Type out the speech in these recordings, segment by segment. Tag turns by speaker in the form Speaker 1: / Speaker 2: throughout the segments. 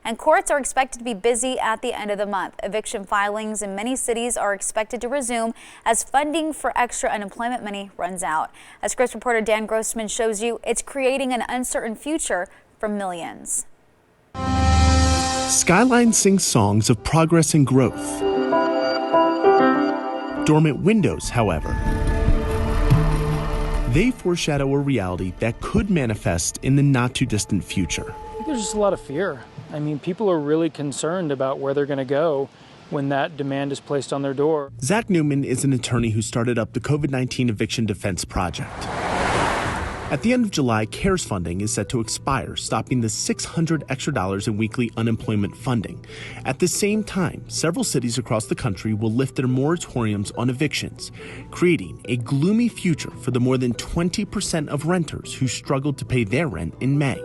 Speaker 1: and courts are expected to be busy at the end of the month. Eviction filings in many cities are expected to resume as funding for extra unemployment money runs out. As Chris reporter Dan Grossman shows you, it's creating an uncertain future for millions.
Speaker 2: Skyline sings songs of progress and growth. Dormant windows, however, they foreshadow a reality that could manifest in the not-too-distant future.
Speaker 3: I think there's just a lot of fear. I mean, people are really concerned about where they're going to go when that demand is placed on their door.
Speaker 2: Zach Newman is an attorney who started up the COVID-19 Eviction Defense Project. At the end of July, CARES funding is set to expire, stopping the $600 extra in weekly unemployment funding. At the same time, several cities across the country will lift their moratoriums on evictions, creating a gloomy future for the more than 20% of renters who struggled to pay their rent in May.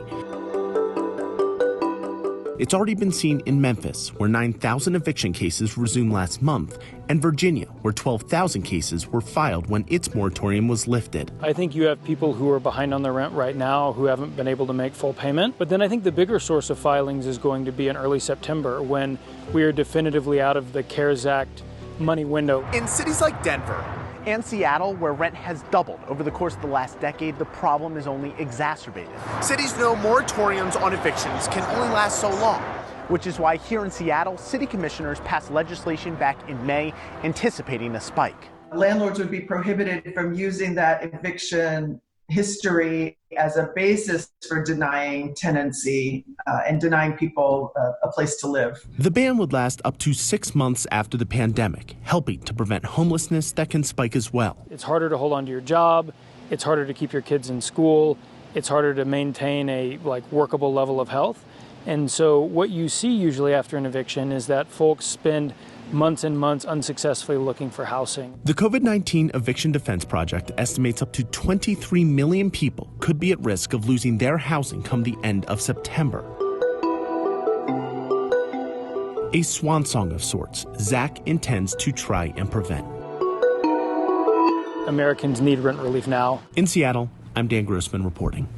Speaker 2: It's already been seen in Memphis, where 9,000 eviction cases resumed last month, and Virginia, where 12,000 cases were filed when its moratorium was lifted.
Speaker 3: I think you have people who are behind on their rent right now who haven't been able to make full payment. But then I think the bigger source of filings is going to be in early September, when we are definitively out of the CARES Act money window.
Speaker 4: In cities like Denver and Seattle, where rent has doubled over the course of the last decade, the problem is only exacerbated. Cities know moratoriums on evictions can only last so long, which is why here in Seattle, city commissioners passed legislation back in May anticipating a spike.
Speaker 5: Landlords would be prohibited from using that eviction history as a basis for denying tenancy and denying people a place to live.
Speaker 2: The ban would last up to 6 months after the pandemic, helping to prevent homelessness that can spike as well.
Speaker 3: It's harder to hold on to your job. It's harder to keep your kids in school. It's harder to maintain a workable level of health. And so what you see usually after an eviction is that folks spend months and months unsuccessfully looking for housing.
Speaker 2: The COVID-19 Eviction Defense Project estimates up to 23 million people could be at risk of losing their housing come the end of September. A swan song of sorts Zach intends to try and prevent.
Speaker 3: Americans need rent relief now.
Speaker 2: In Seattle, I'm Dan Grossman reporting.